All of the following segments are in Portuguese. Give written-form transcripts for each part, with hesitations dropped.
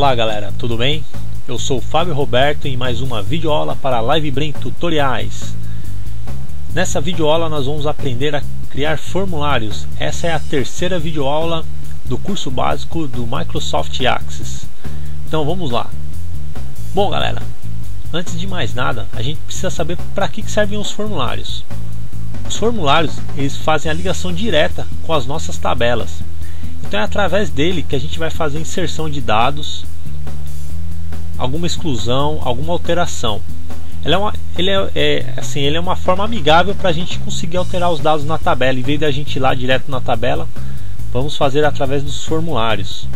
Olá galera, tudo bem? Eu sou o Fábio Roberto em mais uma videoaula para LiveBrain Tutoriais. Nessa videoaula nós vamos aprender a criar formulários. Essa é a terceira videoaula do curso básico do Microsoft Access. Então vamos lá. Bom galera, antes de mais nada a gente precisa saber para que servem os formulários. Os formulários eles fazem a ligação direta com as nossas tabelas. Então é através dele que a gente vai fazer inserção de dados, alguma exclusão, alguma alteração. Ele é uma forma amigável para a gente conseguir alterar os dados na tabela. Em vez de a gente ir lá direto na tabela, vamos fazer através dos formulários.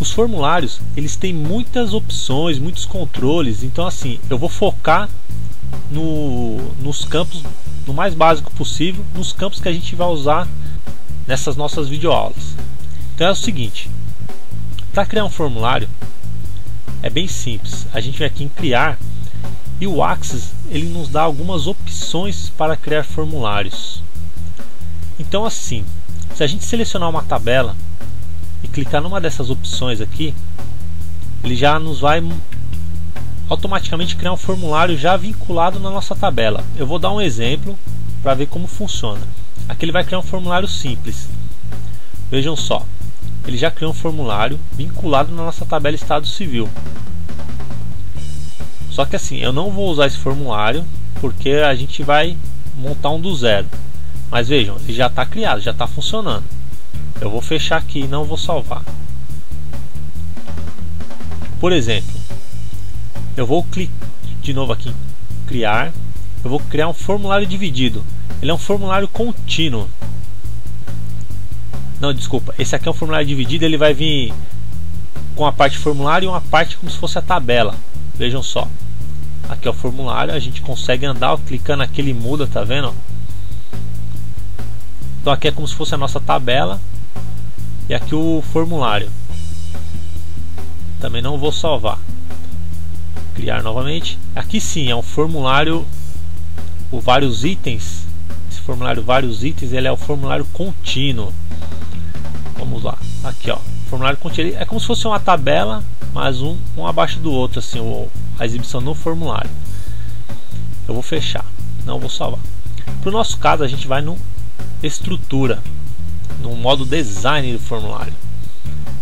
Os formulários eles têm muitas opções, muitos controles. Então assim, eu vou focar nos campos, no mais básico possível, nos campos que a gente vai usar nessas nossas videoaulas. Então é o seguinte, para criar um formulário é bem simples. A gente vem aqui em criar e o Access ele nos dá algumas opções para criar formulários. Então assim, se a gente selecionar uma tabela e clicar numa dessas opções aqui, ele já nos vai automaticamente criar um formulário já vinculado na nossa tabela. Eu vou dar um exemplo para ver como funciona. Aqui ele vai criar um formulário simples. Vejam só, ele já criou um formulário vinculado na nossa tabela Estado Civil. Só que assim, eu não vou usar esse formulário porque a gente vai montar um do zero. Mas vejam, ele já está criado, já está funcionando. Eu vou fechar aqui e não vou salvar. Por exemplo, eu vou clicar de novo aqui em criar. Eu vou criar um formulário dividido. Ele é um formulário contínuo. Não, desculpa. Esse aqui é um formulário dividido. Ele vai vir com a parte formulário e uma parte como se fosse a tabela. Vejam só. Aqui é o formulário. A gente consegue andar clicando aqui, ele muda, tá vendo? Então aqui é como se fosse a nossa tabela. E aqui o formulário. Também não vou salvar. Criar novamente. Aqui sim é um formulário com vários itens. Esse formulário vários itens, ele é o formulário contínuo. Vamos lá, aqui ó, formulário contínuo é como se fosse uma tabela, mas um abaixo do outro, assim, a exibição no formulário. Eu vou fechar, não vou salvar. Para o nosso caso, a gente vai no estrutura, no modo design do formulário,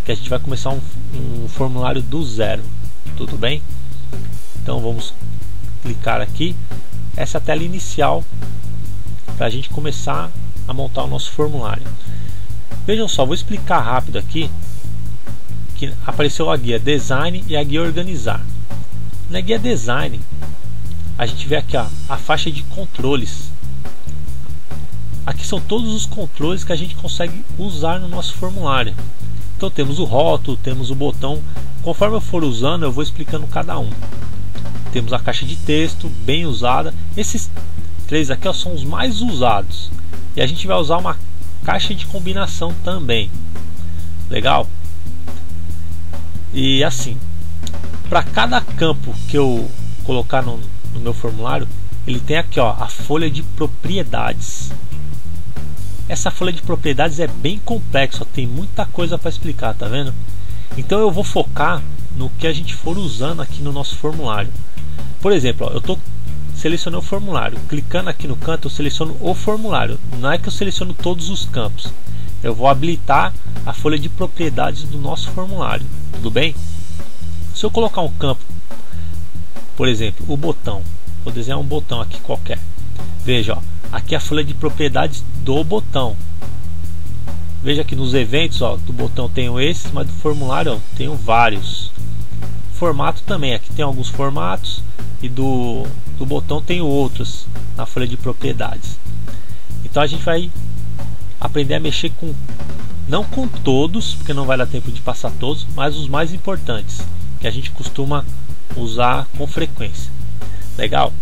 que a gente vai começar um formulário do zero, tudo bem? Então vamos clicar aqui. Essa é a tela inicial para a gente começar a montar o nosso formulário. Vejam só, vou explicar rápido aqui que apareceu a guia Design e a guia Organizar. Na guia Design a gente vê aqui ó, a faixa de controles. Aqui são todos os controles que a gente consegue usar no nosso formulário. Então temos o rótulo, temos o botão. Conforme eu for usando, eu vou explicando cada um. Temos a caixa de texto, bem usada. Esses três aqui ó, são os mais usados. E a gente vai usar uma caixa de combinação também. Legal? E assim, para cada campo que eu colocar no meu formulário, ele tem aqui ó, a folha de propriedades. Essa folha de propriedades é bem complexa, tem muita coisa para explicar, tá vendo? Então eu vou focar no que a gente for usando aqui no nosso formulário. Por exemplo, ó, eu selecionei o formulário, clicando aqui no canto eu seleciono o formulário, não é que eu seleciono todos os campos. Eu vou habilitar a folha de propriedades do nosso formulário, tudo bem? Se eu colocar um campo, por exemplo, o botão, vou desenhar um botão aqui qualquer. Veja, ó, aqui é a folha de propriedades do botão. Veja que nos eventos ó, do botão tenho esses, mas do formulário ó, tenho vários. Formato também, aqui tem alguns formatos e do botão tenho outros na folha de propriedades. Então a gente vai aprender a mexer com, não com todos, porque não vai dar tempo de passar todos, mas os mais importantes, que a gente costuma usar com frequência. Legal?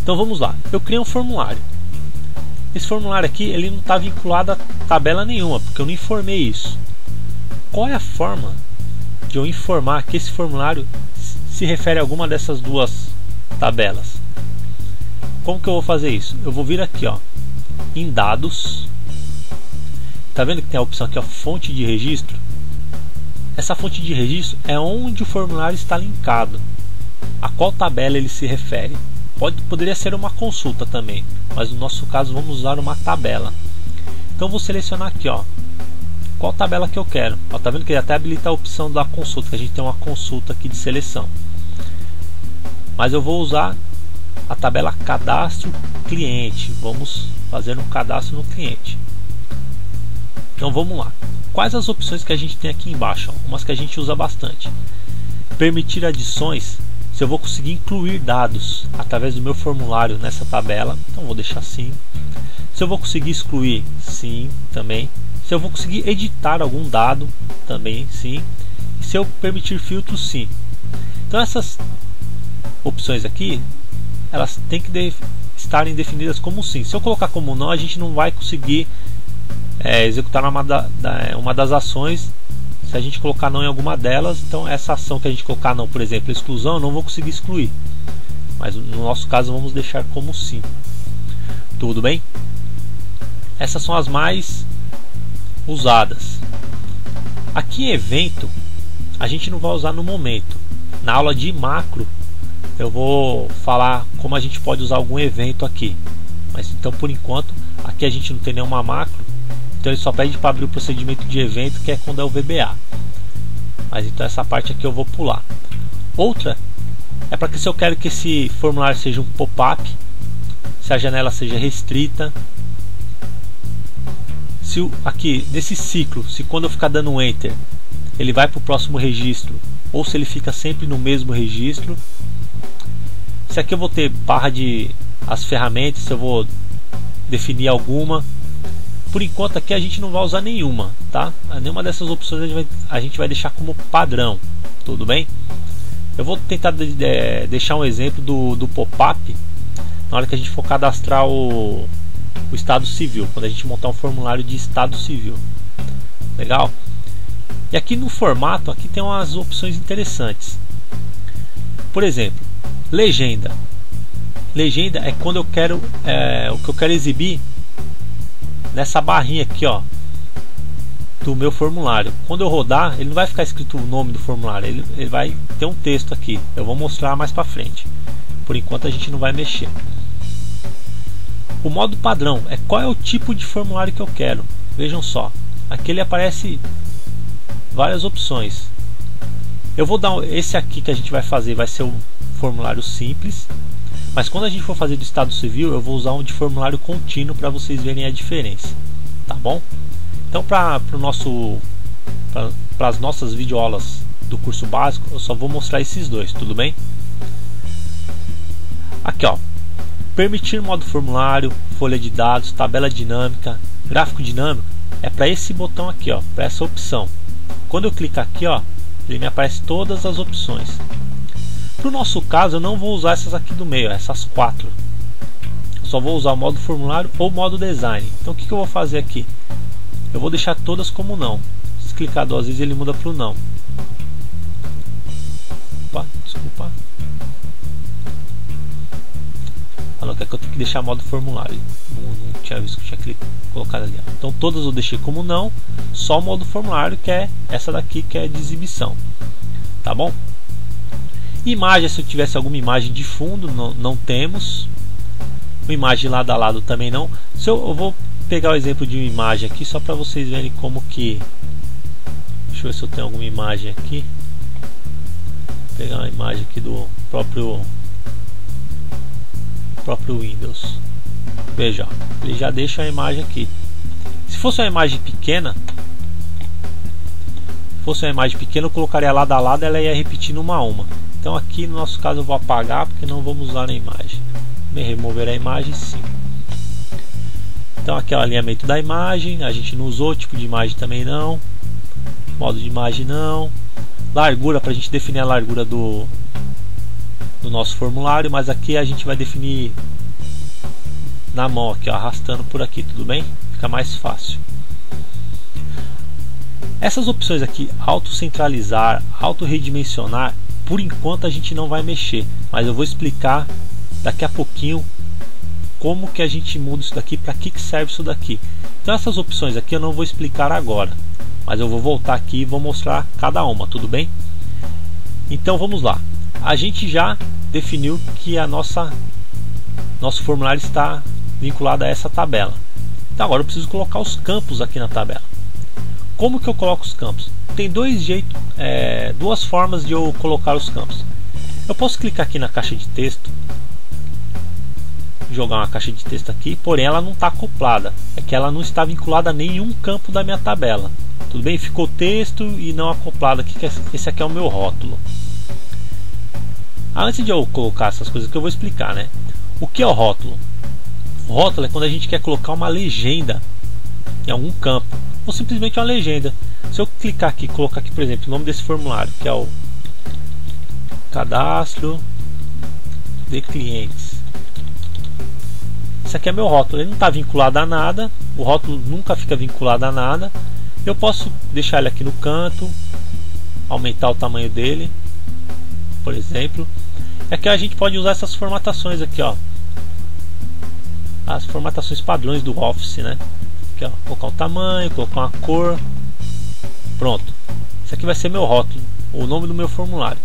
Então vamos lá, eu criei um formulário. Esse formulário aqui ele não está vinculado a tabela nenhuma, porque eu não informei isso. Qual é a forma de eu informar que esse formulário se refere a alguma dessas duas tabelas? Como que eu vou fazer isso? Eu vou vir aqui ó, em dados. Tá vendo que tem a opção aqui ó, fonte de registro? essa fonte de registro é onde o formulário está linkado, a qual tabela ele se refere. Poderia ser uma consulta também, mas no nosso caso vamos usar uma tabela. Então vou selecionar aqui, ó, qual tabela que eu quero. Ó, tá vendo que ele até habilita a opção da consulta, que a gente tem uma consulta aqui de seleção. Mas eu vou usar a tabela cadastro cliente. Vamos fazer um cadastro no cliente. Então vamos lá. Quais as opções que a gente tem aqui embaixo? Ó, umas que a gente usa bastante. Permitir adições. Se eu vou conseguir incluir dados através do meu formulário nessa tabela, então vou deixar sim. Se eu vou conseguir excluir, sim, também. Se eu vou conseguir editar algum dado, também sim. E se eu permitir filtros, sim. Então essas opções aqui, elas têm que estarem definidas como sim. Se eu colocar como não, a gente não vai conseguir executar uma das ações. Se a gente colocar não em alguma delas, então essa ação que a gente colocar não, por exemplo, exclusão, eu não vou conseguir excluir. Mas no nosso caso vamos deixar como sim. Tudo bem? Essas são as mais usadas. Aqui em evento, a gente não vai usar no momento. Na aula de macro, eu vou falar como a gente pode usar algum evento aqui. Mas então por enquanto, aqui a gente não tem nenhuma macro. Então ele só pede para abrir o procedimento de evento, que é quando é o VBA. Mas então essa parte aqui eu vou pular. Outra é para que se eu quero que esse formulário seja um pop-up, se a janela seja restrita, se aqui nesse ciclo, se quando eu ficar dando um enter, ele vai para o próximo registro, ou se ele fica sempre no mesmo registro. Se aqui eu vou ter barra de as ferramentas, se eu vou definir alguma. Por enquanto aqui a gente não vai usar nenhuma, tá? Nenhuma dessas opções a gente vai deixar como padrão, tudo bem? Eu vou tentar deixar um exemplo do pop-up na hora que a gente for cadastrar o estado civil, quando a gente montar um formulário de estado civil. Legal? E aqui no formato, aqui tem umas opções interessantes. Por exemplo, legenda. Legenda é quando eu quero o que eu quero exibir nessa barrinha aqui, ó, do meu formulário. Quando eu rodar, ele não vai ficar escrito o nome do formulário, ele vai ter um texto aqui. Eu vou mostrar mais para frente. Por enquanto a gente não vai mexer. O modo padrão é qual é o tipo de formulário que eu quero. Vejam só, aqui ele aparece várias opções. Eu vou dar esse aqui que a gente vai fazer, vai ser um formulário simples. Mas quando a gente for fazer do estado civil, eu vou usar um de formulário contínuo para vocês verem a diferença, tá bom? Então para as nossas videoaulas do curso básico, eu só vou mostrar esses dois, tudo bem? Aqui, ó, permitir modo formulário, folha de dados, tabela dinâmica, gráfico dinâmico, é para esse botão aqui, ó, para essa opção. Quando eu clicar aqui, ó, ele me aparece todas as opções. Para o nosso caso, eu não vou usar essas aqui do meio, essas quatro. Só vou usar o modo formulário ou modo design. Então o que eu vou fazer aqui? Eu vou deixar todas como não. Se clicar duas vezes, ele muda para o não. Opa, desculpa. Falou que eu tenho que deixar modo formulário. Não tinha visto que eu tinha colocado ali. Então todas eu deixei como não. Só o modo formulário, que é essa daqui, que é de exibição. Tá bom? Imagem, se eu tivesse alguma imagem de fundo, não temos. Uma imagem lado a lado também não. Eu vou pegar o exemplo de uma imagem aqui só para vocês verem como que. Deixa eu ver se eu tenho alguma imagem aqui. Vou pegar uma imagem aqui do próprio Windows. Veja, ele já deixa a imagem aqui. Se fosse uma imagem pequena, eu colocaria lado a lado, ela ia repetindo uma a uma. Então aqui no nosso caso eu vou apagar porque não vamos usar a imagem. Vou remover a imagem, sim. Então aqui é o alinhamento da imagem, a gente não usou, tipo de imagem também não. Modo de imagem não. Largura, para a gente definir a largura do nosso formulário, mas aqui a gente vai definir na mão aqui, ó, arrastando por aqui, tudo bem? Fica mais fácil. Essas opções aqui, auto-centralizar, auto-redimensionar, por enquanto a gente não vai mexer, mas eu vou explicar daqui a pouquinho como que a gente muda isso daqui, para que serve isso daqui. Então essas opções aqui eu não vou explicar agora. mas eu vou voltar aqui e vou mostrar cada uma, tudo bem? Então vamos lá. A gente já definiu que nosso formulário está vinculado a essa tabela. Então agora eu preciso colocar os campos aqui na tabela. Como que eu coloco os campos? Tem duas formas de eu colocar os campos. Eu posso clicar aqui na caixa de texto, jogar uma caixa de texto aqui, porém ela não está acoplada, é que ela não está vinculada a nenhum campo da minha tabela. Tudo bem? Ficou texto e não acoplado aqui, que esse aqui é o meu rótulo. Antes de eu colocar essas coisas que eu vou explicar, né? O que é o rótulo? O rótulo é quando a gente quer colocar uma legenda em algum campo, ou simplesmente uma legenda. Se eu clicar aqui e colocar aqui, por exemplo, o nome desse formulário, que é o cadastro de clientes. Esse aqui é meu rótulo, ele não está vinculado a nada, o rótulo nunca fica vinculado a nada. Eu posso deixar ele aqui no canto, aumentar o tamanho dele, por exemplo. Aqui a gente pode usar essas formatações aqui, ó, as formatações padrões do Office, né? Aqui, ó, colocar um tamanho, colocar uma cor, pronto. Esse aqui vai ser meu rótulo, o nome do meu formulário.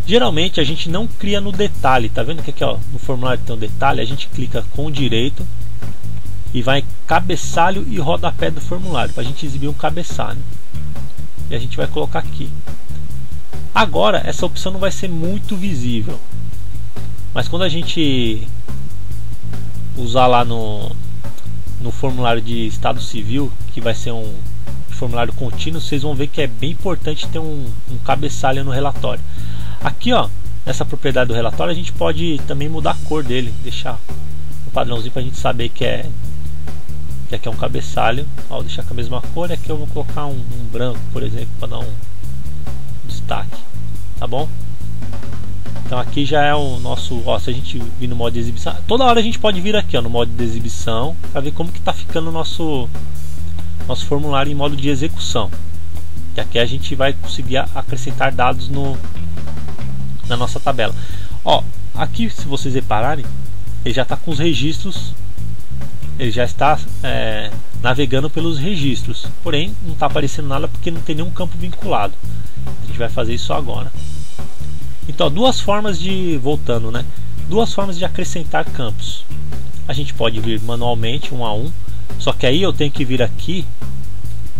Geralmente a gente não cria no detalhe, tá vendo que aqui, ó, no formulário tem um detalhe, a gente clica com direito e vai cabeçalho e rodapé do formulário, para a gente exibir um cabeçalho. E a gente vai colocar aqui. Agora essa opção não vai ser muito visível, mas quando a gente usar lá no formulário de estado civil, que vai ser um formulário contínuo, vocês vão ver que é bem importante ter um cabeçalho no relatório. Aqui, ó, nessa propriedade do relatório, a gente pode também mudar a cor dele, deixar o padrãozinho para a gente saber que aqui é um cabeçalho. Ó, vou deixar com a mesma cor. Aqui eu vou colocar um branco, por exemplo, para dar um destaque, tá bom? Então aqui já é o nosso, ó, se a gente vir no modo de exibição, toda hora a gente pode vir aqui, ó, no modo de exibição, para ver como que está ficando o nosso formulário em modo de execução. Que aqui a gente vai conseguir acrescentar dados na nossa tabela. Ó, aqui, se vocês repararem, ele já está com os registros, ele já está navegando pelos registros, porém não está aparecendo nada porque não tem nenhum campo vinculado. A gente vai fazer isso agora. Então, voltando, né? Duas formas de acrescentar campos. A gente pode vir manualmente, um a um, só que aí eu tenho que vir aqui,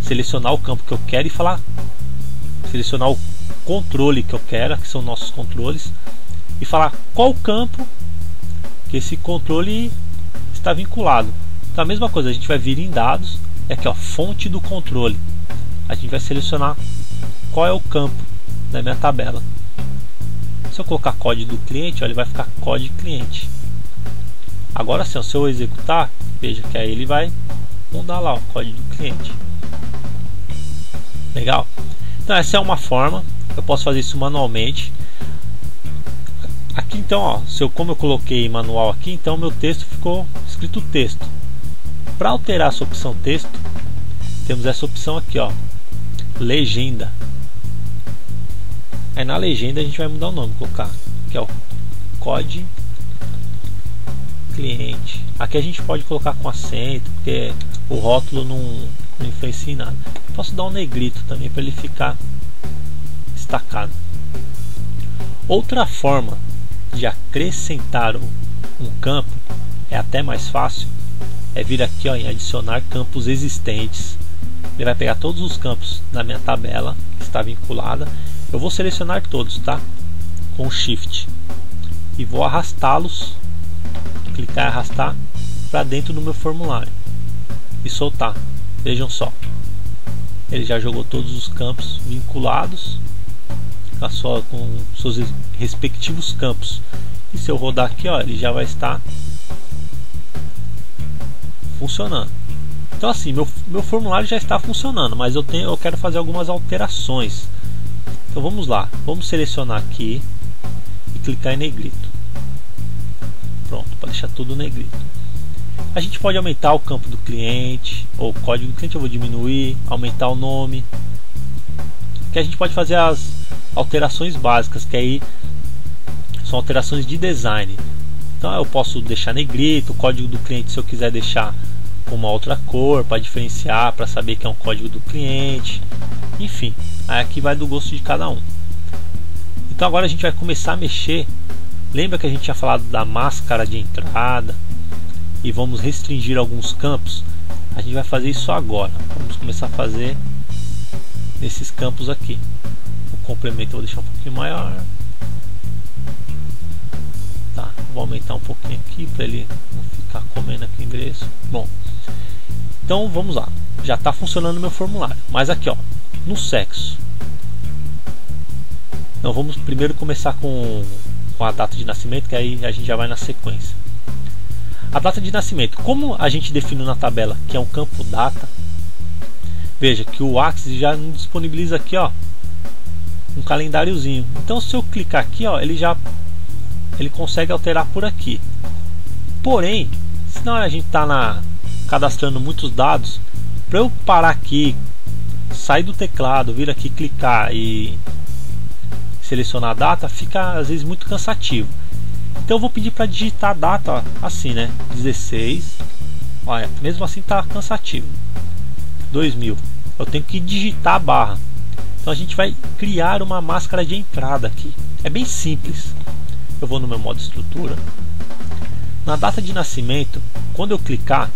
selecionar o campo que eu quero e selecionar o controle que eu quero, que são nossos controles, e falar qual campo que esse controle está vinculado. Então a mesma coisa, a gente vai vir em dados, aqui, ó, fonte do controle, a gente vai selecionar qual é o campo da minha tabela. Se eu colocar código do cliente, ó, ele vai ficar código cliente. Agora sim, se eu executar, veja que aí ele vai mudar lá o código do cliente. Legal? Então essa é uma forma. Eu posso fazer isso manualmente. Aqui então, ó, como eu coloquei manual aqui, então meu texto ficou escrito texto. Para alterar essa opção texto, temos essa opção aqui, ó, legenda. Aí na legenda a gente vai mudar o nome, colocar aqui, ó, código cliente. Aqui a gente pode colocar com acento, porque o rótulo não influencia em nada. Posso dar um negrito também para ele ficar destacado. Outra forma de acrescentar um campo é até mais fácil, é vir aqui, ó, em adicionar campos existentes. Ele vai pegar todos os campos da minha tabela que está vinculada. Eu vou selecionar todos, tá? Com Shift e vou arrastá-los, clicar e arrastar para dentro do meu formulário e soltar. Vejam só, ele já jogou todos os campos vinculados com seus respectivos campos. E se eu rodar aqui, ó, ele já vai estar funcionando. Então assim, meu formulário já está funcionando, mas eu quero fazer algumas alterações. Então vamos lá, vamos selecionar aqui e clicar em negrito. Pronto, para deixar tudo negrito. A gente pode aumentar o campo do cliente, ou o código do cliente eu vou diminuir, aumentar o nome. Que a gente pode fazer as alterações básicas, que aí são alterações de design. Então eu posso deixar negrito, o código do cliente, se eu quiser deixar com uma outra cor para diferenciar, para saber que é um código do cliente, enfim, aí aqui vai do gosto de cada um. Então agora a gente vai começar a mexer. Lembra que a gente tinha falado da máscara de entrada e vamos restringir alguns campos? A gente vai fazer isso agora. Vamos começar a fazer nesses campos aqui. O complemento eu vou deixar um pouquinho maior. Tá, vou aumentar um pouquinho aqui para ele não ficar comendo aqui o endereço. Bom, então vamos lá. Já está funcionando o meu formulário. Mas aqui, ó, no sexo. Então vamos primeiro começar com a data de nascimento, que aí a gente já vai na sequência. A data de nascimento, como a gente definiu na tabela que é um campo data, veja que o Axis já nos disponibiliza aqui, ó, um calendáriozinho. Então se eu clicar aqui, ó, ele consegue alterar por aqui. Porém, se não a gente está cadastrando muitos dados, para eu parar aqui, sair do teclado, vir aqui clicar e selecionar a data, fica às vezes muito cansativo. Então eu vou pedir para digitar a data, ó, assim, né? 16. Olha, mesmo assim tá cansativo. 2000. Eu tenho que digitar a barra. Então a gente vai criar uma máscara de entrada aqui. É bem simples. Eu vou no meu modo estrutura. Na data de nascimento, quando eu clicar,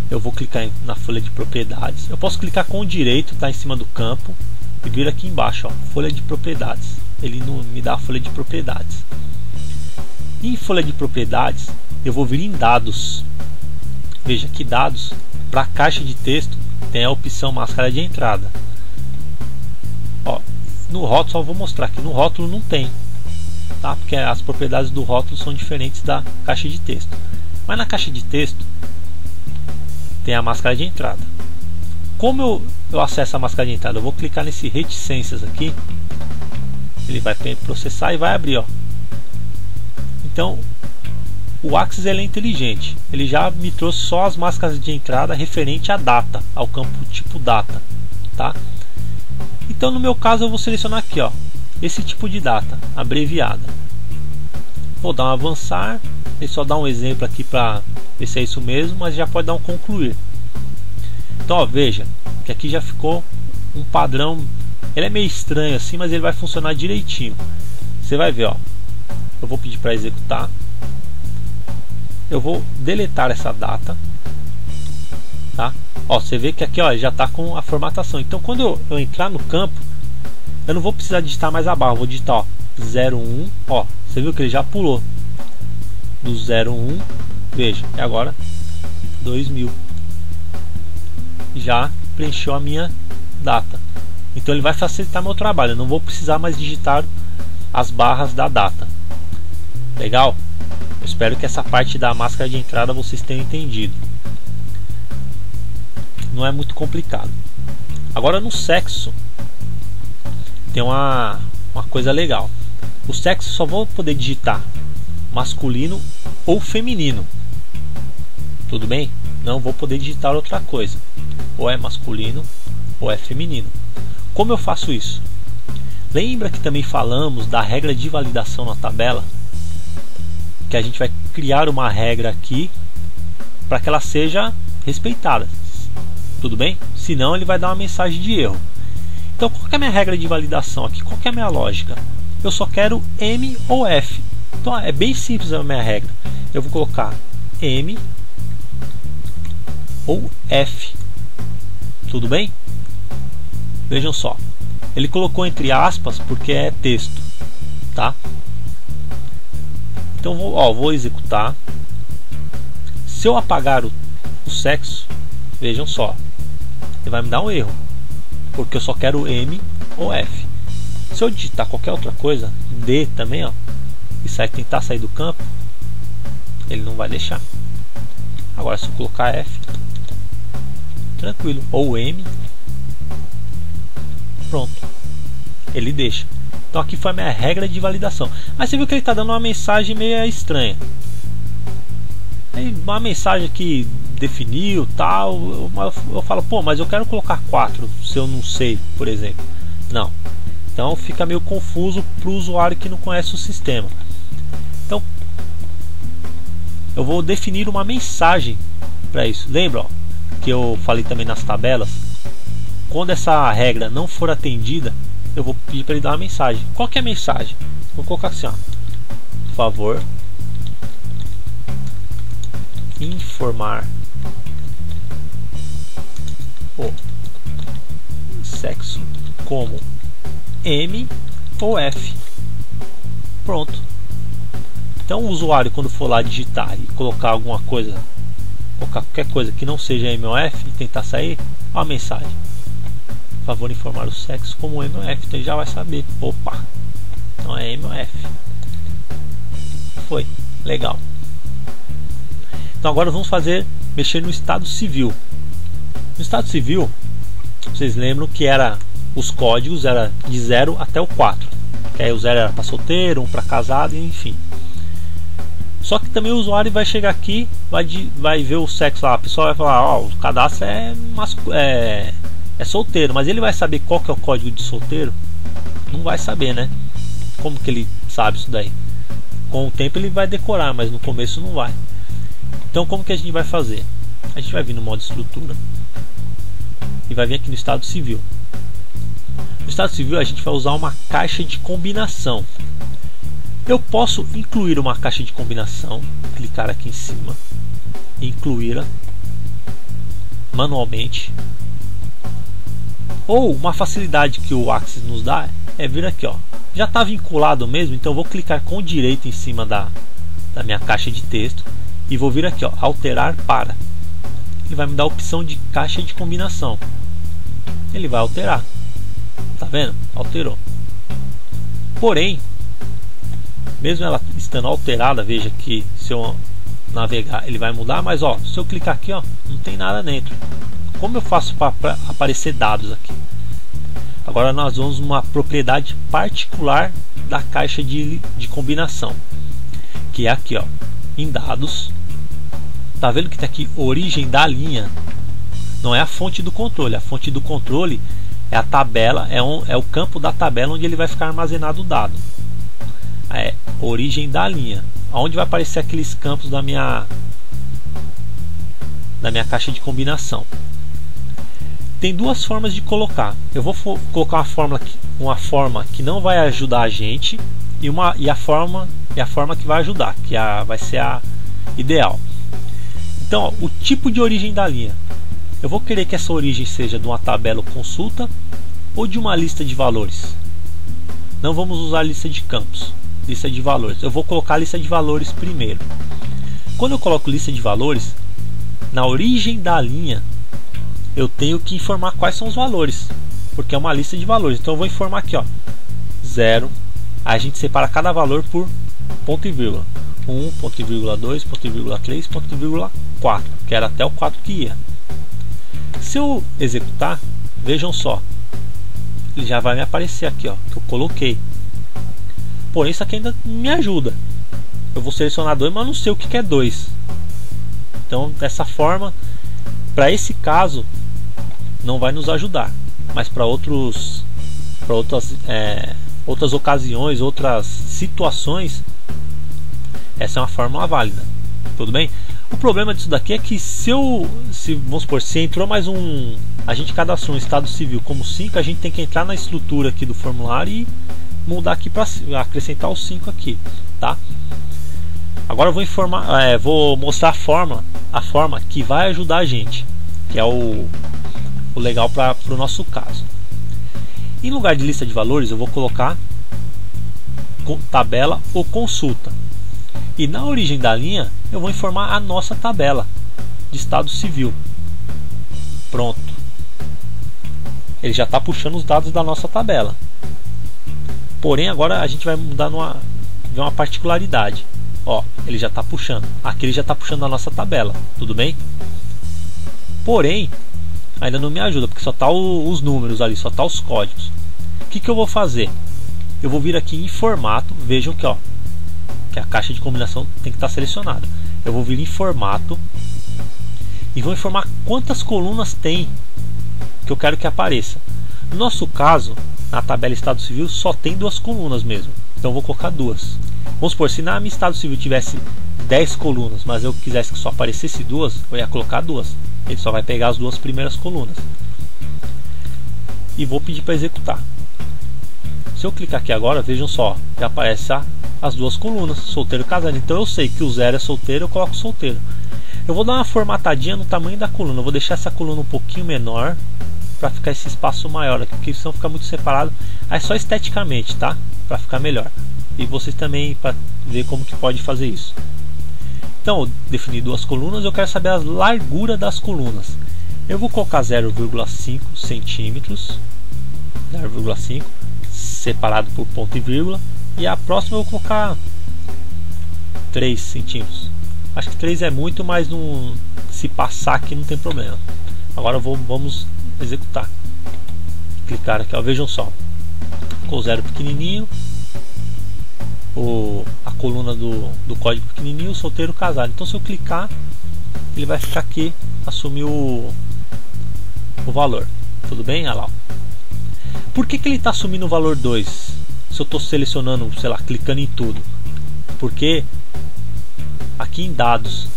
eu vou clicar na folha de propriedades. Eu posso clicar com o direito, tá em cima do campo, e vir aqui embaixo, ó, folha de propriedades. Ele não me dá a folha de propriedades. E em folha de propriedades, eu vou vir em dados. Veja que dados, para a caixa de texto, tem a opção máscara de entrada. Ó, no rótulo, só vou mostrar aqui, no rótulo não tem, tá? Porque as propriedades do rótulo são diferentes da caixa de texto. Mas na caixa de texto tem a máscara de entrada. Como eu acesso a máscara de entrada? Eu vou clicar nesse reticências aqui. Ele vai processar e vai abrir, ó. Então o Axis ele é inteligente. Ele já me trouxe só as máscaras de entrada referente à data, ao campo tipo data, tá? Então no meu caso eu vou selecionar aqui, ó, esse tipo de data abreviada. Vou dar um avançar. Ele só dá um exemplo aqui para ver se é isso mesmo, mas já pode dar um concluir. Então, ó, veja que aqui já ficou um padrão. Ele é meio estranho assim, mas ele vai funcionar direitinho. Você vai ver, ó. Eu vou pedir para executar. Eu vou deletar essa data, tá? Ó, você vê que aqui, ó, já está com a formatação. Então, quando eu entrar no campo, eu não vou precisar digitar mais a barra. Eu vou digitar, ó, 01. Ó, você viu que ele já pulou do 01. Veja, e agora 2000. Já preencheu a minha data. Então ele vai facilitar meu trabalho. Eu não vou precisar mais digitar as barras da data. Legal? Eu espero que essa parte da máscara de entrada vocês tenham entendido. Não é muito complicado. Agora no sexo tem uma coisa legal. O sexo só vou poder digitar masculino ou feminino. Tudo bem? Não vou poder digitar outra coisa. Ou é masculino ou é feminino. Como eu faço isso? Lembra que também falamos da regra de validação na tabela? Que a gente vai criar uma regra aqui para que ela seja respeitada. Tudo bem? Senão ele vai dar uma mensagem de erro. Então qual que é a minha regra de validação aqui? Qual que é a minha lógica? Eu só quero M ou F. Então é bem simples a minha regra. Eu vou colocar M ou F. Tudo bem? Vejam só. Ele colocou entre aspas porque é texto, tá? Então vou executar. Se eu apagar o sexo, vejam só, ele vai me dar um erro, porque eu só quero M ou F. Se eu digitar qualquer outra coisa, D também, ó, e tentar sair do campo, ele não vai deixar. Agora se eu colocar F, tranquilo, ou M, pronto, ele deixa. Então aqui foi a minha regra de validação. Mas você viu que ele está dando uma mensagem meio estranha. Uma mensagem que definiu tal. Eu falo, pô, mas eu quero colocar 4 se eu não sei, por exemplo. Não. Então fica meio confuso para o usuário que não conhece o sistema. Então eu vou definir uma mensagem para isso. Lembra, ó, que eu falei também nas tabelas? Quando essa regra não for atendida, eu vou pedir para ele dar uma mensagem. Qual que é a mensagem? Vou colocar assim, ó, por favor, informar o sexo como M ou F. Pronto. Então o usuário, quando for lá digitar e colocar alguma coisa, colocar qualquer coisa que não seja M ou F e tentar sair, ó a mensagem: por favor, informar o sexo como M ou F. Então ele já vai saber. Opa, então é M ou F. Foi. Legal. Então agora vamos mexer no estado civil. No estado civil, vocês lembram que os códigos era de 0 até o 4. Que aí o 0 era para solteiro, 1 para casado, enfim. Só que também o usuário vai chegar aqui, vai ver o sexo lá. A pessoa vai falar, ó, o cadastro é solteiro, mas ele vai saber qual que é o código de solteiro? Não vai saber, né? Como que ele sabe isso daí? Com o tempo ele vai decorar, mas no começo não vai. Então como que a gente vai fazer? A gente vai vir no modo estrutura e vai vir aqui no estado civil. No estado civil a gente vai usar uma caixa de combinação. Eu posso incluir uma caixa de combinação, clicar aqui em cima, incluí-la manualmente. Ou uma facilidade que o Axis nos dá é vir aqui, ó. Já está vinculado mesmo, então eu vou clicar com o direito em cima da minha caixa de texto e vou vir aqui, ó, alterar para. Ele vai me dar a opção de caixa de combinação. Ele vai alterar. Tá vendo? Alterou. Porém, mesmo ela estando alterada, veja que se eu navegar ele vai mudar, mas ó, se eu clicar aqui, ó, não tem nada dentro. Como eu faço para aparecer dados aqui? Agora nós vamos uma propriedade particular da caixa de combinação, que é aqui, ó, em dados. Tá vendo que tá aqui origem da linha? Não é a fonte do controle. A fonte do controle é a tabela, é o campo da tabela onde ele vai ficar armazenado o dado. É origem da linha, onde vai aparecer aqueles campos da minha caixa de combinação. Tem duas formas de colocar. Eu vou colocar uma forma que não vai ajudar a gente e a forma que vai ajudar, que vai ser a ideal. Então, ó, o tipo de origem da linha. Eu vou querer que essa origem seja de uma tabela ou consulta ou de uma lista de valores. Não vamos usar lista de campos, lista de valores. Eu vou colocar a lista de valores primeiro. Quando eu coloco lista de valores, na origem da linha eu tenho que informar quais são os valores, porque é uma lista de valores. Então eu vou informar aqui, ó, 0. Aí a gente separa cada valor por ponto e vírgula. 1, ponto e vírgula 2, ponto e vírgula 3, ponto e vírgula 4, que era até o 4 que ia. Se eu executar, vejam só, ele já vai me aparecer aqui, ó, que eu coloquei. Porém isso aqui ainda me ajuda. Eu vou selecionar 2, mas não sei o que é 2. Então dessa forma, para esse caso não vai nos ajudar, mas para outras ocasiões, outras situações, essa é uma fórmula válida. Tudo bem? O problema disso daqui é que vamos supor, se entrou mais a gente cadastrou um estado civil como 5, a gente tem que entrar na estrutura aqui do formulário e mudar aqui para acrescentar os 5 aqui, tá? Agora eu vou mostrar a forma que vai ajudar a gente, que é o legal para o nosso caso. Em lugar de lista de valores, eu vou colocar tabela ou consulta. E na origem da linha, eu vou informar a nossa tabela de estado civil. Pronto. Ele já está puxando os dados da nossa tabela. Porém, agora a gente vai mudar ver uma particularidade. Ó, ele já está puxando. Aqui ele já está puxando a nossa tabela. Tudo bem? Porém, ainda não me ajuda, porque só está os números ali, só está os códigos. O que eu vou fazer? Eu vou vir aqui em formato. Vejam que, ó, que a caixa de combinação tem que estar selecionada. Eu vou vir em formato e vou informar quantas colunas tem que eu quero que apareça. No nosso caso, na tabela estado civil só tem 2 colunas mesmo, então eu vou colocar 2. Vamos supor, se na minha estado civil tivesse 10 colunas, mas eu quisesse que só aparecesse 2, eu ia colocar 2. Ele só vai pegar as 2 primeiras colunas. E vou pedir para executar. Se eu clicar aqui agora, vejam só, já aparece as 2 colunas, solteiro e casado. Então eu sei que o 0 é solteiro, eu coloco solteiro. Eu vou dar uma formatadinha no tamanho da coluna. Eu vou deixar essa coluna um pouquinho menor para ficar esse espaço maior aqui, porque senão fica muito separado. Aí só esteticamente, tá? Para ficar melhor. E vocês também, para ver como que pode fazer isso. Então, eu defini 2 colunas, eu quero saber a largura das colunas. Eu vou colocar 0,5 centímetros, 0,5 separado por ponto e vírgula, e a próxima eu vou colocar 3 centímetros. Acho que 3 é muito, mas não, se passar aqui não tem problema. Agora vamos executar. Clicar aqui, ó, vejam só, com o 0 pequenininho, a coluna do código pequenininho, solteiro, casado. Então se eu clicar, ele vai ficar aqui, assumir o valor. Tudo bem? Olha lá. Por que ele está assumindo o valor 2? Se eu estou selecionando, sei lá, clicando em tudo. Porque aqui em dados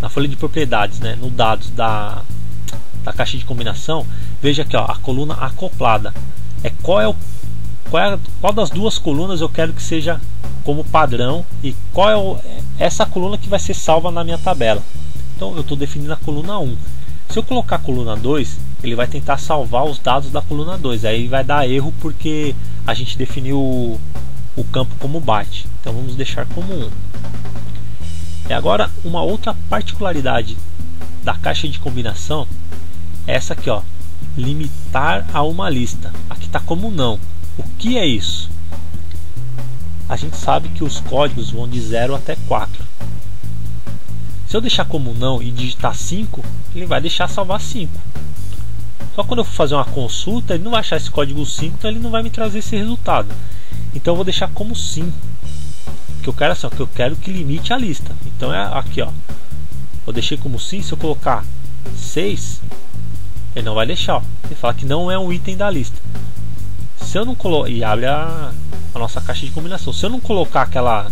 na folha de propriedades, né, no dados da caixa de combinação, veja aqui, ó, a coluna acoplada. Qual das 2 colunas eu quero que seja como padrão e qual essa coluna que vai ser salva na minha tabela. Então eu estou definindo a coluna 1. Se eu colocar a coluna 2, ele vai tentar salvar os dados da coluna 2. Aí vai dar erro porque a gente definiu o campo como byte. Então vamos deixar como 1. E agora uma outra particularidade da caixa de combinação é essa aqui, ó, limitar a uma lista. Aqui está como não. O que é isso? A gente sabe que os códigos vão de 0 até 4. Se eu deixar como não e digitar 5, ele vai deixar salvar 5. Só quando eu for fazer uma consulta, ele não vai achar esse código 5, então ele não vai me trazer esse resultado. Então eu vou deixar como sim. Que eu quero assim, ó, que eu quero que limite a lista. Então é aqui, ó. Eu deixei como sim. Se eu colocar 6, ele não vai deixar, ó. Ele fala que não é um item da lista. Se eu não colocar, e abre a nossa caixa de combinação. Se eu não colocar aquela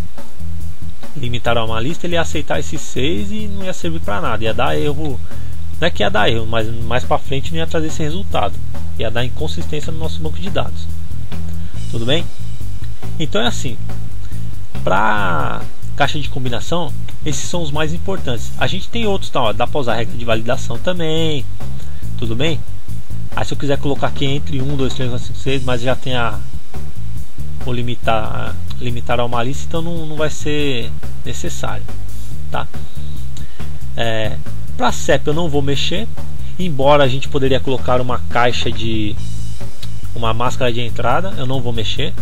limitar a uma lista, ele ia aceitar esses 6 e não ia servir para nada. Ia dar erro. Não é que ia dar erro, mas mais para frente não ia trazer esse resultado. Ia dar inconsistência no nosso banco de dados. Tudo bem? Então é assim. Para caixa de combinação, esses são os mais importantes. A gente tem outros, tá, ó, dá para usar a regra de validação também. Tudo bem? Aí se eu quiser colocar aqui entre 1, 2, 3, 4, 5, 6, mas já tem vou limitar a uma lista, então não vai ser necessário, tá? Para CEP eu não vou mexer, embora a gente poderia colocar uma máscara de entrada, eu não vou mexer.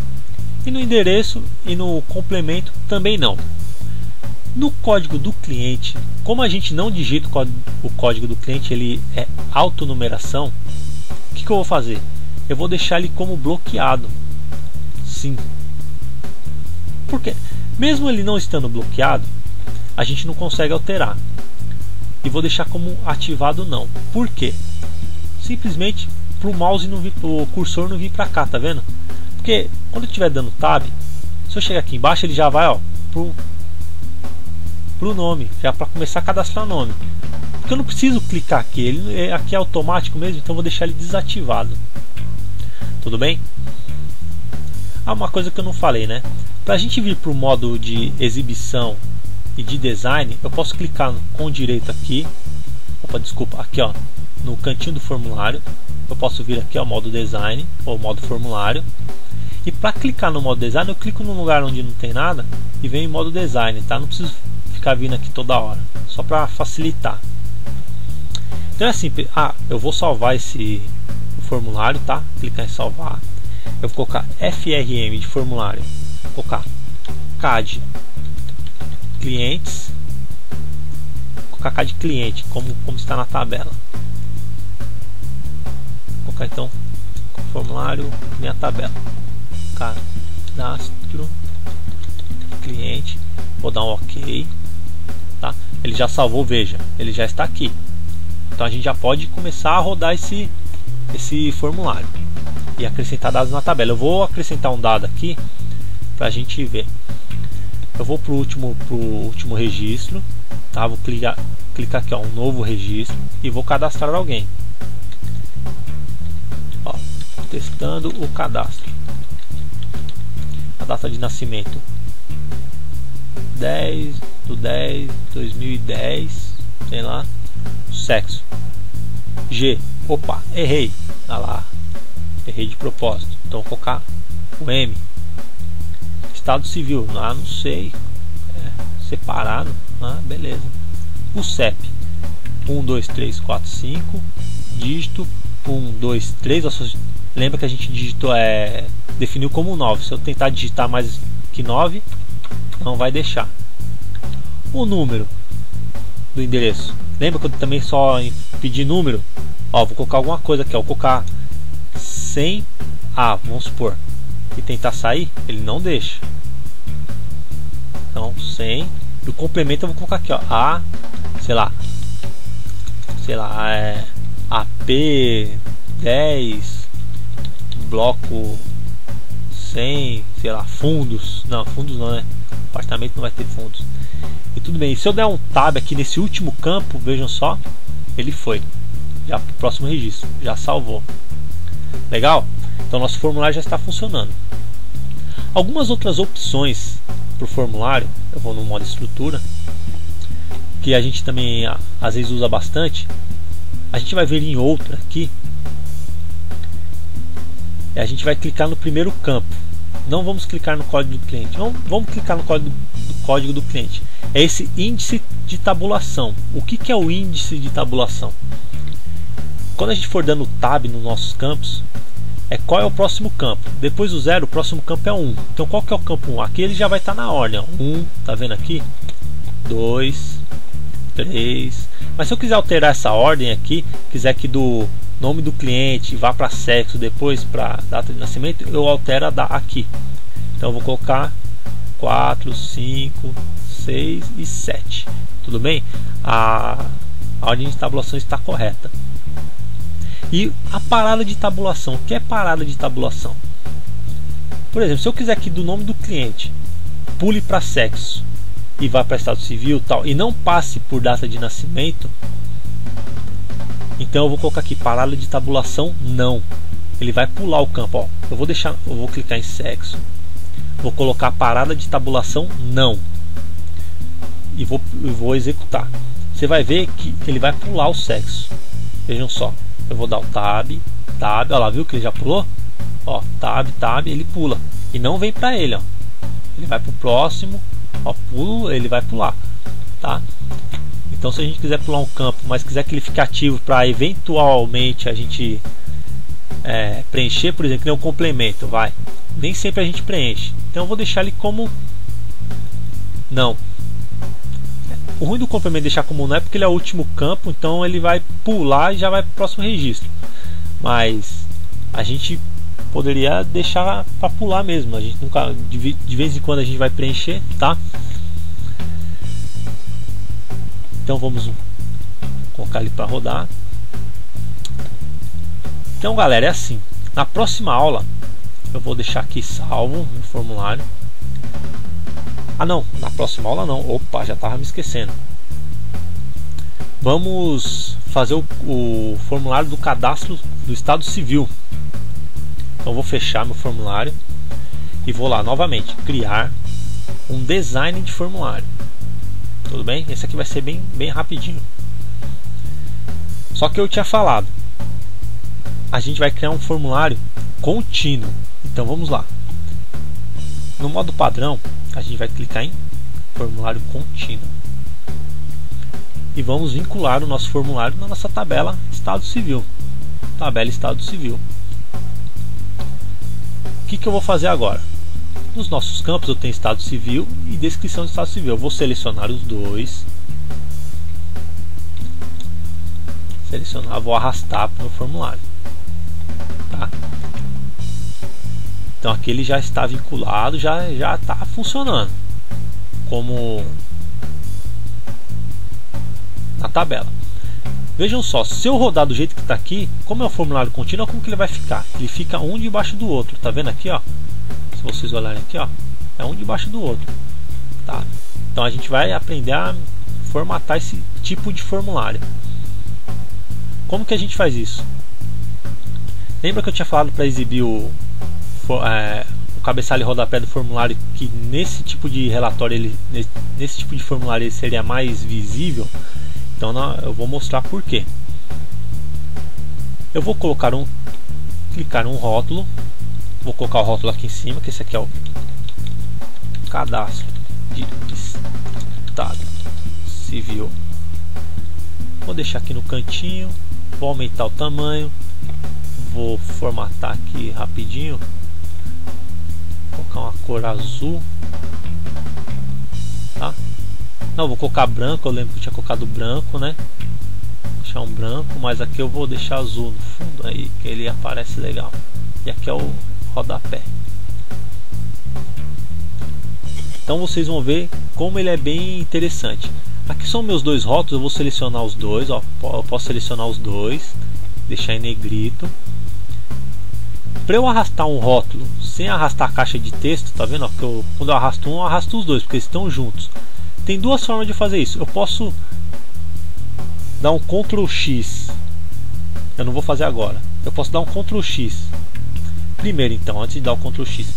E no endereço e no complemento também não. No código do cliente, como a gente não digita o código do cliente, ele é autonumeração. O que eu vou fazer? Eu vou deixar ele como bloqueado. Sim. Porque mesmo ele não estando bloqueado, a gente não consegue alterar. E vou deixar como ativado não. Por quê? Simplesmente para o mouse não vir, o cursor não vir para cá, tá vendo? Porque quando eu estiver dando tab, se eu chegar aqui embaixo, ele já vai, ó, pro nome, já para começar a cadastrar nome. Porque eu não preciso clicar aqui, ele aqui é automático mesmo, então eu vou deixar ele desativado. Tudo bem? Uma coisa que eu não falei, né? Para a gente vir para o modo de exibição e de design, eu posso clicar com direito aqui, desculpa, aqui, ó, no cantinho do formulário. Eu posso vir aqui ao modo design ou modo formulário. E para clicar no modo design, eu clico num lugar onde não tem nada e venho em modo design, tá? Não preciso ficar vindo aqui toda hora, só para facilitar. Então é assim, eu vou salvar esse formulário, tá? Clicar em salvar. Eu vou colocar FRM de formulário, vou colocar CAD clientes, vou colocar CAD cliente como está na tabela. Vou colocar então formulário minha tabela, cadastro cliente, vou dar um OK, tá? Ele já salvou, veja, ele já está aqui. Então a gente já pode começar a rodar esse formulário. e acrescentar dados na tabela. Eu vou acrescentar um dado aqui para a gente ver. Eu vou pro último registro, tá? Vou clicar aqui, ó, um novo registro, e vou cadastrar alguém. Ó, testando o cadastro. A data de nascimento 10/10/2010, sei lá. Sexo G. Opa, errei. Olha lá, errei de propósito. Então vou colocar o M. Estado civil, não sei, separado, beleza. O CEP 1, 2, 3, 4, 5, dígito 1, 2, 3. Lembra que a gente digitou, definiu como 9. Se eu tentar digitar mais que 9, não vai deixar. O número do endereço, lembra que eu também só pedi número? Ó, vou colocar alguma coisa aqui, ó. Vou colocar 100A, vamos supor, e tentar sair, ele não deixa. Então 100, e o complemento eu vou colocar aqui, ó, A, sei lá, AP10 bloco 100, sei lá, fundos não, né? Apartamento não vai ter fundos. E tudo bem. E se eu der um tab aqui nesse último campo, vejam só, ele foi já para o próximo registro, já salvou. Legal? Então nosso formulário já está funcionando. Algumas outras opções para o formulário, eu vou no modo estrutura, que a gente também às vezes usa bastante. A gente vai ver em outra aqui, e a gente vai clicar no primeiro campo. Não vamos clicar no código do cliente, vamos clicar no código do cliente. É esse índice de tabulação. O que é o índice de tabulação? Quando a gente for dando tab nos nossos campos, qual é o próximo campo. Depois do 0, o próximo campo é 1. Então qual que é o campo 1? Aqui ele já vai estar na ordem, ó. 1, tá vendo aqui? 2, 3. Mas se eu quiser alterar essa ordem aqui, quiser que do nome do cliente vá para sexo, depois para data de nascimento, eu altero aqui. Então eu vou colocar 4, 5, 6 e 7. Tudo bem? A ordem de tabulação está correta. E a parada de tabulação. O que é parada de tabulação? Por exemplo, se eu quiser que do nome do cliente pule para sexo e vá para estado civil tal, e não passe por data de nascimento, então eu vou colocar aqui parada de tabulação não. Ele vai pular o campo, ó. Eu vou clicar em sexo, vou colocar parada de tabulação não e vou executar. Você vai ver que ele vai pular o sexo. Vejam só. Eu vou dar o tab, olha lá, viu que ele já pulou? Ó, tab, ele pula. E não vem para ele, ó. Ele vai pro próximo, ó, pulo, ele vai pular, tá? Então se a gente quiser pular um campo, mas quiser que ele fique ativo para eventualmente a gente preencher, por exemplo, que nem um complemento, vai. Nem sempre a gente preenche. Então eu vou deixar ele como não. O ruim do complemento deixar como não é porque ele é o último campo, então ele vai pular e já vai para o próximo registro. Mas a gente poderia deixar para pular mesmo. A gente nunca, de vez em quando a gente vai preencher, tá? Então vamos colocar ele para rodar. Então, galera, é assim. Na próxima aula eu vou deixar aqui salvo no formulário. Ah não, na próxima aula não. Opa, já estava me esquecendo. Vamos fazer o formulário do cadastro do estado civil. Então vou fechar meu formulário e vou lá novamente criar um design de formulário. Tudo bem? Esse aqui vai ser bem rapidinho. Só que eu tinha falado, a gente vai criar um formulário contínuo. Então vamos lá. No modo padrão, a gente vai clicar em formulário contínuo e vamos vincular o nosso formulário na nossa tabela estado civil. Tabela estado civil. O que eu vou fazer agora? Nos nossos campos eu tenho estado civil e descrição do estado civil. Eu vou selecionar os dois. Selecionar, vou arrastar para o formulário. Tá? Então aqui ele já está vinculado, já está funcionando como na tabela. Vejam só, se eu rodar do jeito que está aqui, como é o formulário contínuo, como que ele vai ficar? Ele fica um debaixo do outro, tá vendo aqui, ó? Se vocês olharem aqui, ó, é um debaixo do outro, tá? Então a gente vai aprender a formatar esse tipo de formulário. Como que a gente faz isso? Lembra que eu tinha falado para exibir o cabeçalho e rodapé do formulário, que nesse tipo de relatório, nesse tipo de formulário ele seria mais visível? Então eu vou mostrar por quê. Eu vou clicar num rótulo, vou colocar o rótulo aqui em cima, que esse aqui é o cadastro de Estado Civil. Vou deixar aqui no cantinho, vou aumentar o tamanho, vou formatar aqui rapidinho, vou colocar uma cor azul, tá? Não, vou colocar branco, eu lembro que eu tinha colocado branco, né? Vou deixar um branco, mas aqui eu vou deixar azul no fundo aí, que ele aparece legal. E aqui é o rodapé. Então vocês vão ver como ele é bem interessante. Aqui são meus dois rótulos, eu vou selecionar os dois, ó. Eu posso selecionar os dois, deixar em negrito. Para eu arrastar um rótulo sem arrastar a caixa de texto, tá vendo? Ó, que quando eu arrasto um, eu arrasto os dois, porque eles estão juntos. Tem duas formas de fazer isso. Eu posso dar um Ctrl X. Eu não vou fazer agora. Eu posso dar um Ctrl X. Primeiro, então, antes de dar o Ctrl X,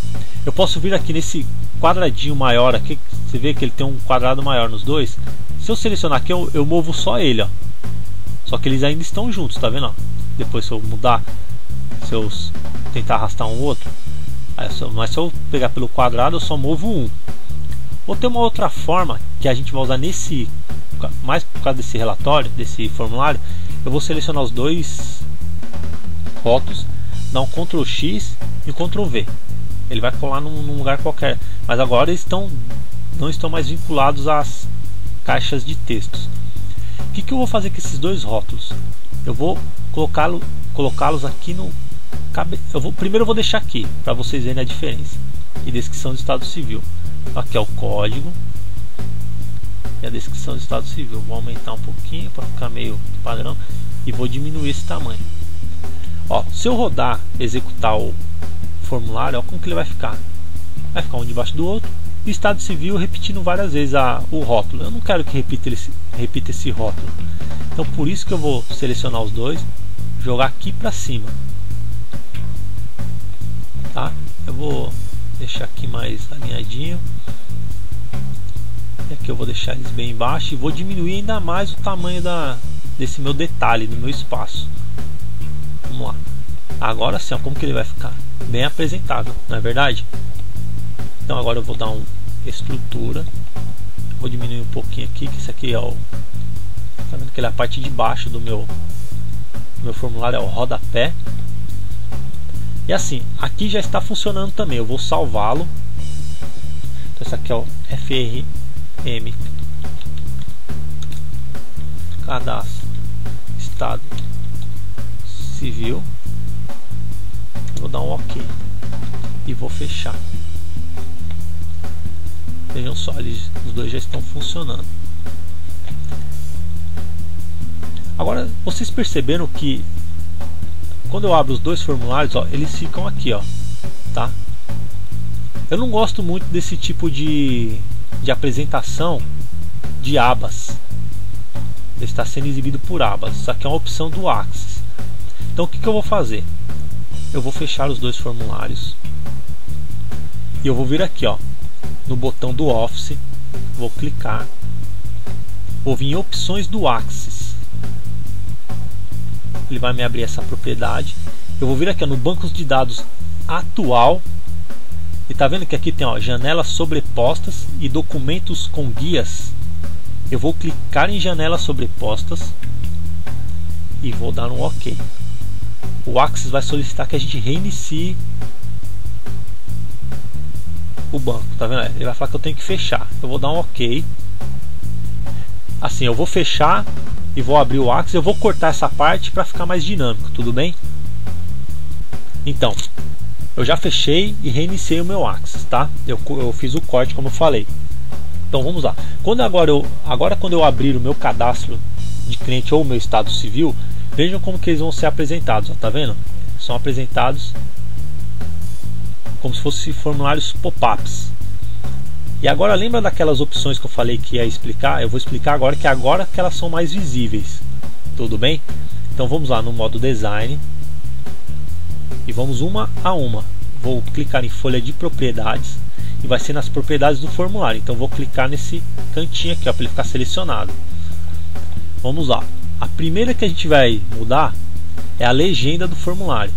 eu posso vir aqui nesse quadradinho maior aqui. Você vê que ele tem um quadrado maior nos dois. Se eu selecionar aqui, eu movo só ele, ó. Só que eles ainda estão juntos, tá vendo? Ó? Depois, se eu mudar, se eu tentar arrastar um outro, mas se eu pegar pelo quadrado, eu só movo um. Ou tem uma outra forma que a gente vai usar mais por causa desse relatório, desse formulário. Eu vou selecionar os dois rótulos, dar um Ctrl X e Ctrl V. Ele vai colar num lugar qualquer, mas agora eles não estão mais vinculados às caixas de textos. O que eu vou fazer com esses dois rótulos? Eu vou colocá-los aqui no primeiro eu vou deixar aqui para vocês verem a diferença. E descrição do Estado Civil. Aqui é o código e a descrição do Estado Civil. Vou aumentar um pouquinho para ficar meio padrão e vou diminuir esse tamanho. Ó, se eu rodar, executar o formulário, ó, como que ele vai ficar? Vai ficar um debaixo do outro. E o Estado Civil repetindo várias vezes o rótulo. Eu não quero que repita esse rótulo. Então por isso que eu vou selecionar os dois, jogar aqui para cima. Tá? Eu vou deixar aqui mais alinhadinho. E aqui eu vou deixar eles bem embaixo e vou diminuir ainda mais o tamanho desse meu detalhe, do meu espaço. Vamos lá. Agora sim, ó, como que ele vai ficar? Bem apresentável, não é verdade? Então agora eu vou dar uma estrutura. Vou diminuir um pouquinho aqui, que isso aqui é o... Tá vendo que ele é a parte de baixo do meu formulário, é o rodapé. E assim, aqui já está funcionando também. Eu vou salvá-lo. Então esse aqui é o FRM Cadastro Estado Civil. Vou dar um OK e vou fechar. Vejam só, os dois já estão funcionando. Agora vocês perceberam que quando eu abro os dois formulários, ó, eles ficam aqui, ó, tá? Eu não gosto muito desse tipo de apresentação de abas. Ele está sendo exibido por abas. Isso aqui é uma opção do Axis. Então o que eu vou fazer? Eu vou fechar os dois formulários e eu vou vir aqui, ó, no botão do Office, vou clicar, vou vir em opções do Axis. Ele vai me abrir essa propriedade. Eu vou vir aqui, ó, no banco de dados atual. E tá vendo que aqui tem, ó, janelas sobrepostas e documentos com guias. Eu vou clicar em janelas sobrepostas e vou dar um OK. O Axis vai solicitar que a gente reinicie o banco, tá vendo? Ele vai falar que eu tenho que fechar. Eu vou dar um OK. Assim, eu vou fechar e vou abrir o Axis. Eu vou cortar essa parte para ficar mais dinâmico, tudo bem? Então, eu já fechei e reiniciei o meu Axis, tá? Eu fiz o corte como eu falei. Então vamos lá. Quando eu abrir o meu cadastro de cliente ou meu estado civil, vejam como que eles vão ser apresentados, ó, tá vendo? São apresentados como se fossem formulários pop-ups. E agora lembra daquelas opções que eu falei que ia explicar? Eu vou explicar agora que elas são mais visíveis. Tudo bem? Então vamos lá no modo design e vamos uma a uma. Vou clicar em folha de propriedades e vai ser nas propriedades do formulário. Então vou clicar nesse cantinho aqui, para ele ficar selecionado. Vamos lá. A primeira que a gente vai mudar é a legenda do formulário.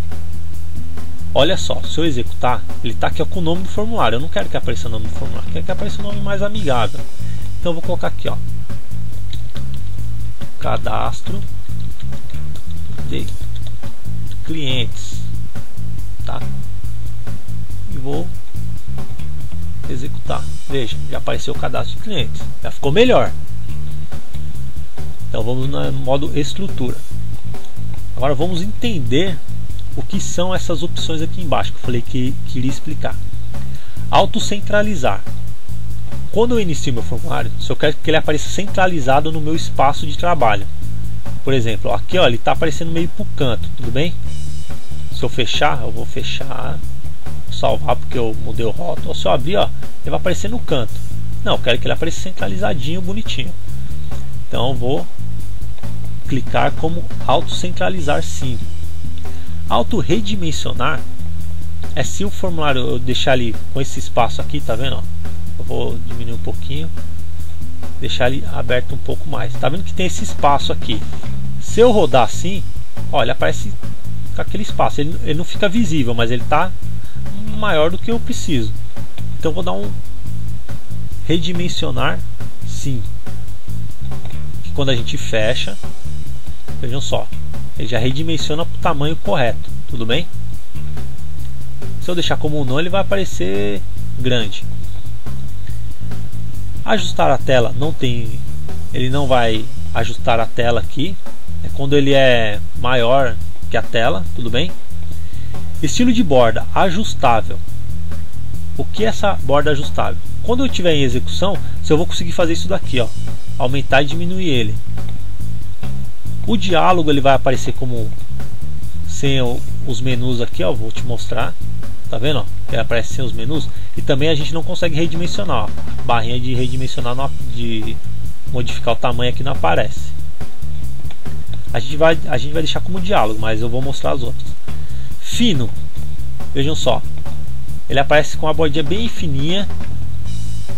Olha só, se eu executar, ele está aqui ó, com o nome do formulário. Eu não quero que apareça o nome do formulário, eu quero que apareça um nome mais amigável. Então eu vou colocar aqui, ó, cadastro de clientes, tá? E vou executar. Veja, já apareceu o cadastro de clientes, já ficou melhor. Então vamos no modo estrutura. Agora vamos entender o que são essas opções aqui embaixo que eu falei que iria explicar. Autocentralizar. Quando eu inicio meu formulário, se eu quero que ele apareça centralizado no meu espaço de trabalho, por exemplo, ó, aqui ó, ele está aparecendo meio para o canto, tudo bem? Se eu fechar, eu vou fechar, salvar porque eu mudei o rótulo. Ou se eu abrir, ó, ele vai aparecer no canto. Não, eu quero que ele apareça centralizadinho, bonitinho. Então eu vou clicar como autocentralizar sim. Auto-redimensionar é se o formulário eu deixar ali com esse espaço aqui, tá vendo? Ó? Eu vou diminuir um pouquinho, deixar ele aberto um pouco mais. Tá vendo que tem esse espaço aqui? Se eu rodar assim, ó, ele aparece com aquele espaço. Ele não fica visível, mas ele tá maior do que eu preciso. Então eu vou dar um redimensionar sim. Que quando a gente fecha, vejam só, ele já redimensiona para o tamanho correto, tudo bem? Se eu deixar como não, ele vai aparecer grande. Ajustar a tela não tem, ele não vai ajustar a tela aqui. É quando ele é maior que a tela, tudo bem? Estilo de borda ajustável. O que é essa borda ajustável? Quando eu estiver em execução, se eu vou conseguir fazer isso daqui, ó, aumentar e diminuir ele. O diálogo ele vai aparecer como sem os menus aqui, ó, vou te mostrar. Tá vendo, ó? Que ele aparece sem os menus. E também a gente não consegue redimensionar, ó. Barrinha de redimensionar, de modificar o tamanho aqui não aparece. A gente vai deixar como diálogo, mas eu vou mostrar as outras. Fino, vejam só, ele aparece com a bordinha bem fininha,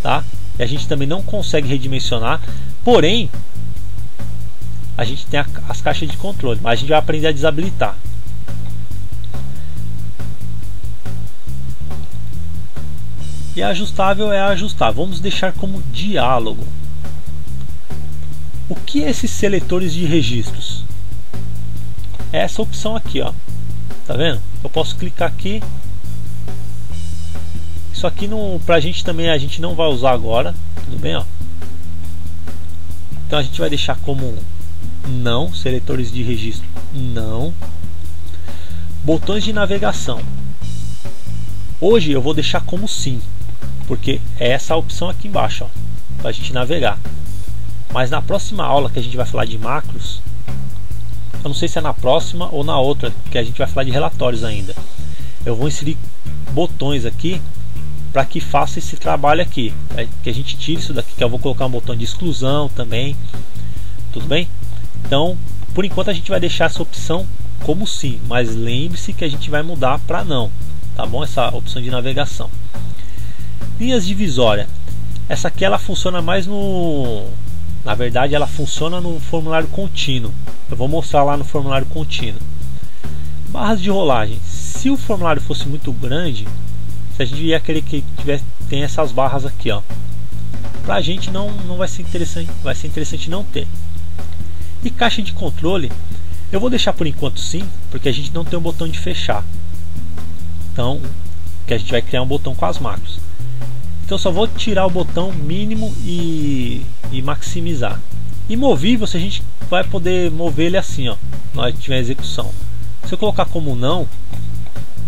tá? E a gente também não consegue redimensionar, porém a gente tem as caixas de controle, mas a gente vai aprender a desabilitar. E ajustável é ajustável. Vamos deixar como diálogo. O que é esses seletores de registros? É essa opção aqui, ó. Tá vendo? Eu posso clicar aqui. Isso aqui não, pra gente também a gente não vai usar agora, tudo bem, ó. Então a gente vai deixar como não, seletores de registro, não. Botões de navegação. Hoje eu vou deixar como sim, porque é essa a opção aqui embaixo, ó, pra gente navegar. Mas na próxima aula que a gente vai falar de macros, eu não sei se é na próxima ou na outra, que a gente vai falar de relatórios ainda. Eu vou inserir botões aqui para que faça esse trabalho aqui, que a gente tire isso daqui, que eu vou colocar um botão de exclusão também, tudo bem? Então, por enquanto a gente vai deixar essa opção como sim, mas lembre-se que a gente vai mudar para não, tá bom? Essa opção de navegação. Linhas divisórias. Essa aqui ela funciona mais no... Na verdade ela funciona no formulário contínuo. Eu vou mostrar lá no formulário contínuo. Barras de rolagem. Se o formulário fosse muito grande, se a gente ia querer que tem essas barras aqui, ó. Pra gente não vai ser interessante não ter. E caixa de controle, eu vou deixar por enquanto sim, porque a gente não tem um botão de fechar. Então, que a gente vai criar um botão com as macros. Então eu só vou tirar o botão mínimo e maximizar. E movível, se a gente vai poder mover ele assim, ó, na hora que tiver execução. Se eu colocar como não,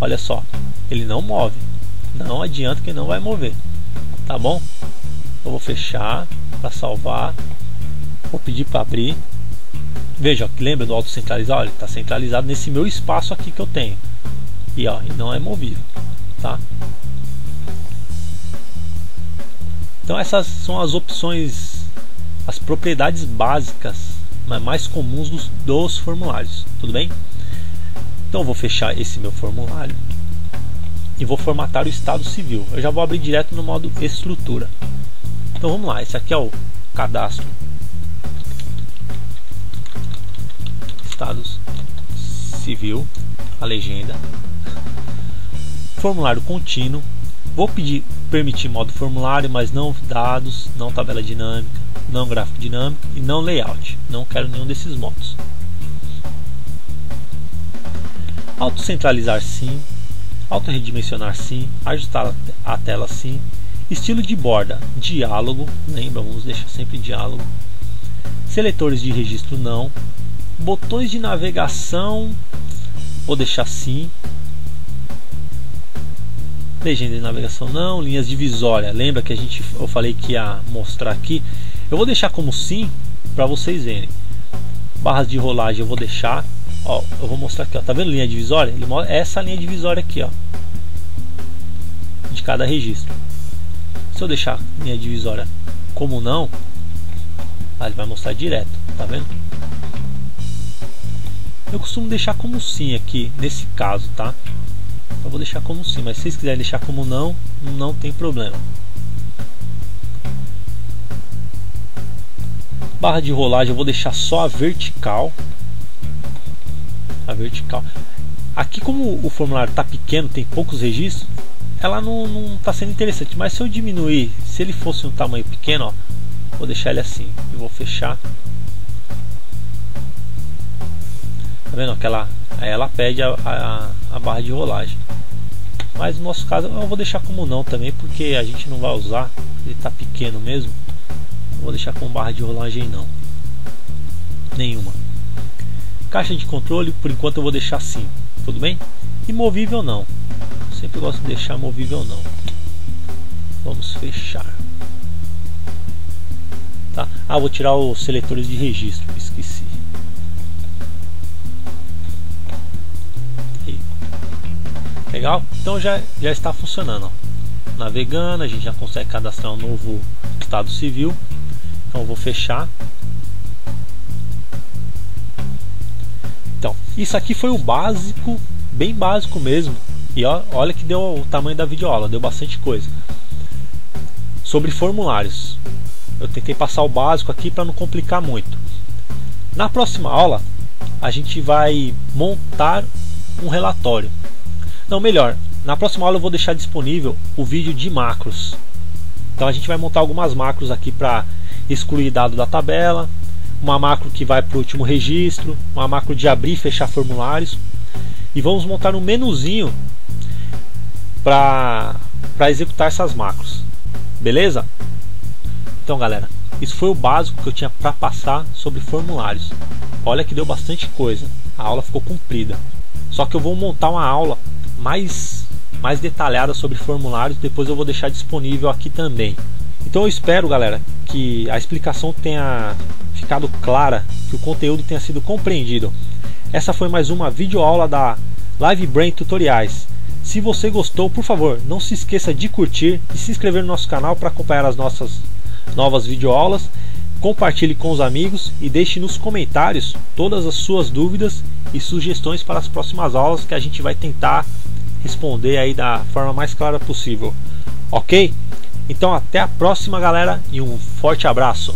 olha só, ele não move. Não adianta que não vai mover, tá bom? Eu vou fechar para salvar. Vou pedir para abrir. Veja, lembra do auto centralizar? Olha, ele está centralizado nesse meu espaço aqui que eu tenho. E ó, e não é movível, tá? Então essas são as opções, as propriedades básicas, mais comuns dos formulários, tudo bem? Então eu vou fechar esse meu formulário e vou formatar o estado civil. Eu já vou abrir direto no modo estrutura. Então vamos lá, esse aqui é o cadastro, estado civil, a legenda, formulário contínuo. Vou permitir modo formulário, mas não dados, não tabela dinâmica, não gráfico dinâmico e não layout. Não quero nenhum desses modos. Autocentralizar sim, autorredimensionar sim, ajustar a tela sim, estilo de borda, diálogo, lembra, vamos deixar sempre diálogo, seletores de registro não, botões de navegação, vou deixar sim, legenda de navegação não, linhas divisórias, lembra que eu falei que ia mostrar aqui, eu vou deixar como sim para vocês verem. Barras de rolagem eu vou deixar, ó, eu vou mostrar aqui, ó, tá vendo linha divisória? Ele mostra essa linha divisória aqui, ó, de cada registro. Se eu deixar linha divisória como não, ele vai mostrar direto, tá vendo? Eu costumo deixar como sim aqui nesse caso, tá? Eu vou deixar como sim, mas se vocês quiserem deixar como não, não tem problema. Barra de rolagem eu vou deixar só a vertical. A vertical. Aqui, como o formulário está pequeno, tem poucos registros, ela não está sendo interessante. Mas se eu diminuir, se ele fosse um tamanho pequeno, ó, vou deixar ele assim. Eu vou fechar. Tá vendo? Aí ela pede a barra de rolagem. Mas no nosso caso eu vou deixar como não também, porque a gente não vai usar, ele está pequeno mesmo. Eu vou deixar com barra de rolagem não, nenhuma. Caixa de controle por enquanto eu vou deixar sim, tudo bem? E movível não, eu sempre gosto de deixar movível não. Vamos fechar, tá? Vou tirar os seletores de registro, esqueci. Legal? Então já está funcionando, ó. Navegando, a gente já consegue cadastrar um novo estado civil. Então eu vou fechar. Então, isso aqui foi o básico, bem básico mesmo. E ó, olha que deu o tamanho da videoaula, deu bastante coisa. Sobre formulários, eu tentei passar o básico aqui para não complicar muito. Na próxima aula, a gente vai montar um relatório. Não, melhor, na próxima aula eu vou deixar disponível o vídeo de macros. Então a gente vai montar algumas macros aqui para excluir dado da tabela, uma macro que vai para o último registro, uma macro de abrir e fechar formulários, e vamos montar um menuzinho para executar essas macros, beleza? Então galera, isso foi o básico que eu tinha para passar sobre formulários. Olha que deu bastante coisa, a aula ficou comprida, só que eu vou montar uma aula mais detalhada sobre formulários, depois eu vou deixar disponível aqui também. Então eu espero, galera, que a explicação tenha ficado clara, que o conteúdo tenha sido compreendido. Essa foi mais uma videoaula da Live Brain Tutoriais. Se você gostou, por favor, não se esqueça de curtir e se inscrever no nosso canal para acompanhar as nossas novas videoaulas. Compartilhe com os amigos e deixe nos comentários todas as suas dúvidas e sugestões para as próximas aulas, que a gente vai tentar responder aí da forma mais clara possível. Ok? Então até a próxima, galera, e um forte abraço.